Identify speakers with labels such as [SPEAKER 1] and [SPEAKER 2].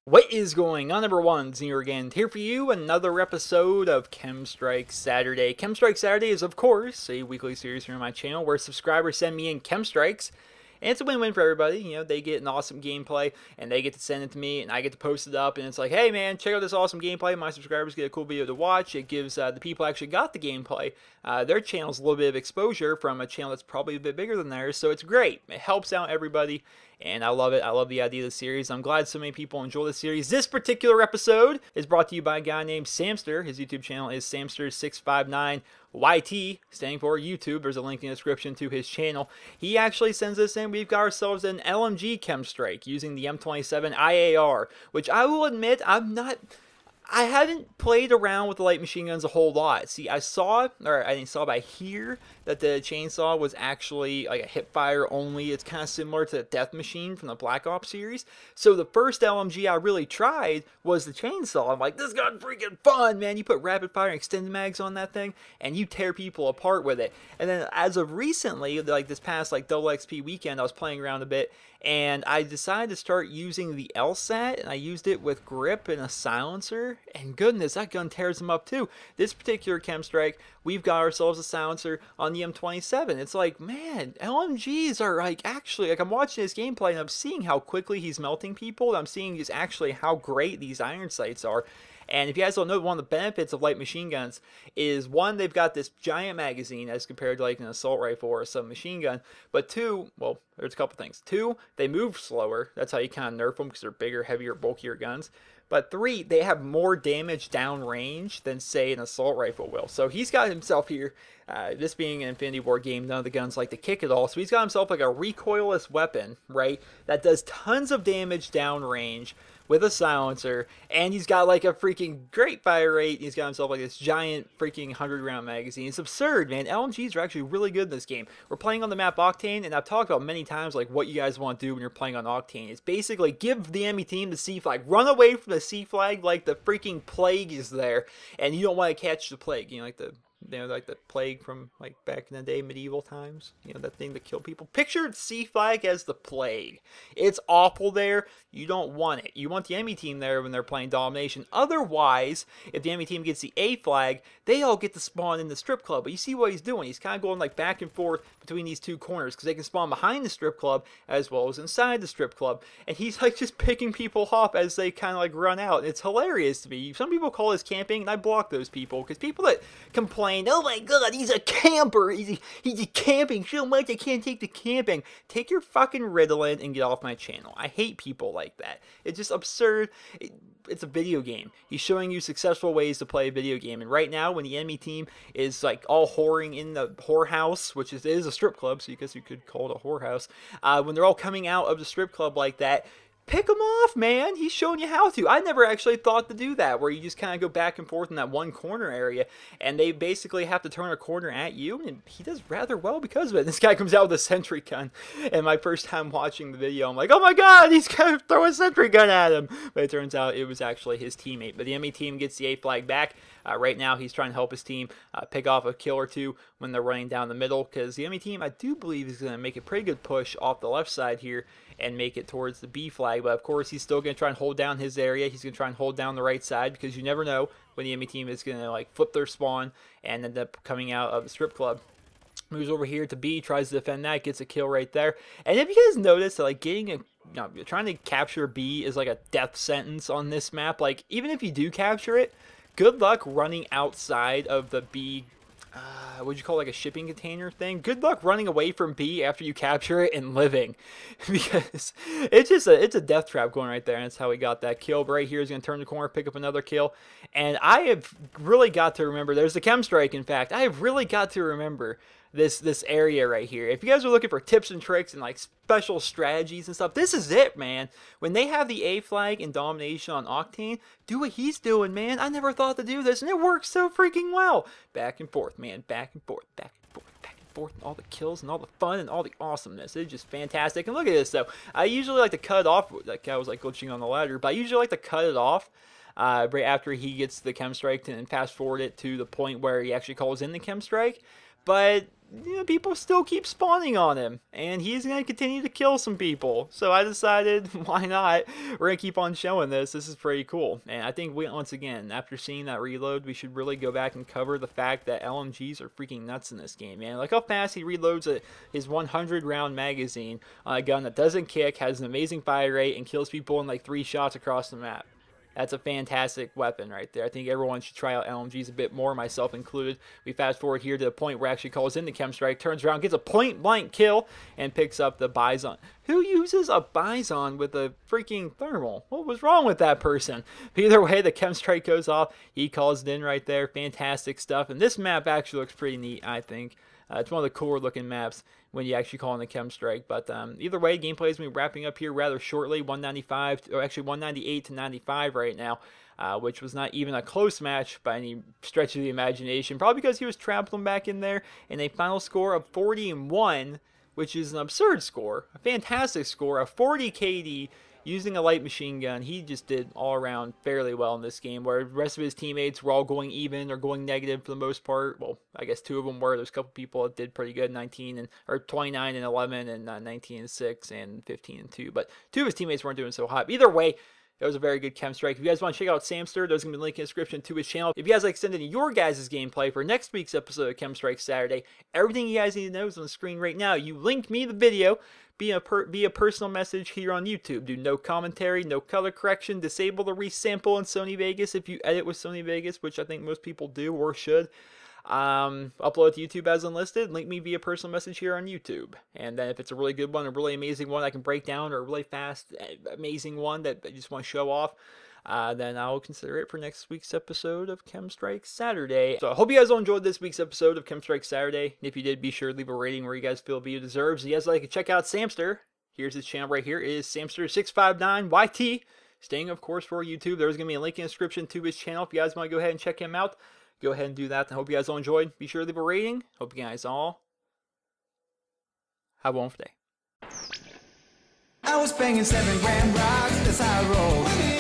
[SPEAKER 1] What is going on, number ones? Here again, here for you, another episode of Chem Strike Saturday. Chem Strike Saturday is, of course, a weekly series here on my channel where subscribers send me in Chem Strikes. And it's a win-win for everybody. You know, they get an awesome gameplay, and they get to send it to me, and I get to post it up, and it's like, hey, man, check out this awesome gameplay. My subscribers get a cool video to watch. It gives the people who actually got the gameplay, their channels a little bit of exposure from a channel that's probably a bit bigger than theirs, so it's great. It helps out everybody, and I love it. I love the idea of the series. I'm glad so many people enjoy the series. This particular episode is brought to you by a guy named Samster. His YouTube channel is Samster659YT, standing for YouTube. There's a link in the description to his channel. He actually sends us in. We've got ourselves an LMG Chem Strike using the M27-IAR, which I will admit I haven't played around with the light machine guns a whole lot. See, I didn't saw, but I hear that the chainsaw was actually like a hip fire only. It's kind of similar to the Death Machine from the Black Ops series. So the first LMG I really tried was the chainsaw. I'm like, this gun freaking fun, man. You put rapid fire and extended mags on that thing, and you tear people apart with it. And then as of recently, like this past like double XP weekend, I was playing around a bit, and I decided to start using the LSAT, and I used it with grip and a silencer, and goodness, that gun tears them up too. This particular Chem Strike, we've got ourselves a silencer on the M27. It's like, man, LMGs are like actually, like I'm watching this gameplay and I'm seeing how quickly he's melting people, and I'm seeing just actually how great these iron sights are. And if you guys don't know, one of the benefits of light machine guns is, one, they've got this giant magazine as compared to like an assault rifle or a submachine gun. But two, well, there's a couple things. Two, they move slower. That's how you kind of nerf them, because they're bigger, heavier, bulkier guns. But three, they have more damage downrange than, say, an assault rifle will. So he's got himself here, this being an Infinity War game, none of the guns like to kick at all. So he's got himself like a recoilless weapon, right, that does tons of damage downrange with a silencer, and he's got like a freaking great fire rate. He's got himself like this giant freaking 100-round magazine. It's absurd, man. LMGs are actually really good in this game. We're playing on the map Octane, and I've talked about many times like what you guys want to do when you're playing on Octane. It's basically give the enemy team the C flag, run away from the C flag like the freaking plague is there, and you don't want to catch the plague. You know, like the plague from like back in the day, medieval times, you know, that thing that killed people. Picture C flag as the plague. It's awful there. You don't want it. You want the enemy team there when they're playing domination. Otherwise, if the enemy team gets the A flag, they all get to spawn in the strip club. But you see what he's doing. He's kind of going like back and forth between these two corners, because they can spawn behind the strip club as well as inside the strip club. And he's like just picking people off as they kind of like run out. It's hilarious to me. Some people call this camping, and I block those people, because people that complain, oh my god, he's a camper, he's camping so much, I can't take the camping. Take your fucking Ritalin and get off my channel. I hate people like that. It's just absurd. It's a video game. He's showing you successful ways to play a video game, and right now when the enemy team is like all whoring in the whorehouse, which is a strip club, so I guess you could call it a whorehouse, when they're all coming out of the strip club like that, pick him off, man. He's showing you how to. I never actually thought to do that, where you just kind of go back and forth in that one corner area, and they basically have to turn a corner at you, and he does rather well because of it. This guy comes out with a sentry gun, and my first time watching the video, I'm like, oh my god, he's going to throw a sentry gun at him. But it turns out it was actually his teammate. But the enemy team gets the A flag back. Right now, he's trying to help his team pick off a kill or two when they're running down the middle, because the enemy team, I do believe, is going to make a pretty good push off the left side here and make it towards the B flag. But of course, he's still going to try and hold down his area. He's going to try and hold down the right side, because you never know when the enemy team is going to like flip their spawn and end up coming out of the strip club. Moves over here to B, tries to defend that, gets a kill right there. And if you guys notice that like getting a trying to capture B is like a death sentence on this map. Like, even if you do capture it, good luck running outside of the B, what'd you call it, like a shipping container thing? Good luck running away from B after you capture it and living, because it's just it's a death trap going right there, and that's how we got that kill. But right here is going to turn the corner, pick up another kill, and I have really got to remember, there's the Chem Strike, in fact, I have really got to remember this area right here. If you guys are looking for tips and tricks and like special strategies and stuff, this is it, man. When they have the A flag in domination on Octane, do what he's doing, man. I never thought to do this, and it works so freaking well. Back and forth, man. Back and forth, back and forth, back and forth, and all the kills and all the fun and all the awesomeness. It's just fantastic. And look at this, though. I usually like to cut it off, like I was like glitching on the ladder, but I usually like to cut it off right after he gets the chem strike, and fast forward it to the point where he actually calls in the chem strike. But people still keep spawning on him, and he's going to continue to kill some people. So I decided, why not? We're going to keep on showing this. This is pretty cool. And I think once again, after seeing that reload, we should really go back and cover the fact that LMGs are freaking nuts in this game, man. Like how fast he reloads his 100-round magazine on a gun that doesn't kick, has an amazing fire rate, and kills people in like 3 shots across the map. That's a fantastic weapon right there. I think everyone should try out LMGs a bit more, myself included. We fast forward here to the point where actually calls in the chem strike, turns around, gets a point-blank kill, and picks up the Bison. Who uses a Bison with a freaking thermal? What was wrong with that person? But either way, the chem strike goes off. He calls it in right there. Fantastic stuff. And this map actually looks pretty neat, I think. It's one of the cooler looking maps when you actually call in the chem strike. But either way, gameplay is going to be wrapping up here rather shortly. 195, or actually 198 to 95 right now, which was not even a close match by any stretch of the imagination. Probably because he was trapping them back in there. And a final score of 40-1, which is an absurd score. A fantastic score. A 40 KD. Using a light machine gun, he just did all around fairly well in this game, where the rest of his teammates were all going even or going negative for the most part. Well, I guess 2 of them were. There's a couple people that did pretty good, 29 and 11, and 19 and 6, and 15 and 2. But 2 of his teammates weren't doing so hot. Either way, it was a very good chem strike. If you guys want to check out Samster, there's going to be a link in the description to his channel. If you guys like sending your guys' gameplay for next week's episode of Chem Strike Saturday, everything you guys need to know is on the screen right now. You link me the video via personal message here on YouTube. Do no commentary, no color correction, disable the resample in Sony Vegas if you edit with Sony Vegas, which I think most people do or should. Upload to YouTube as unlisted, link me via personal message here on YouTube. And then if it's a really good one, a really amazing one I can break down, or a really fast, amazing one that I just want to show off, then I'll consider it for next week's episode of Chem Strike Saturday. So I hope you guys all enjoyed this week's episode of Chem Strike Saturday. And if you did, be sure to leave a rating where you guys feel the video deserves. If you guys like to check out Samster, here's his channel right here. It is Samster659YT. Staying, of course, for YouTube. There's going to be a link in the description to his channel if you guys want to go ahead and check him out. Go ahead and do that. I hope you guys all enjoyed. Be sure to leave a rating. Hope you guys all have a wonderful day.
[SPEAKER 2] I was banging 7 grand rocks, that's how I roll.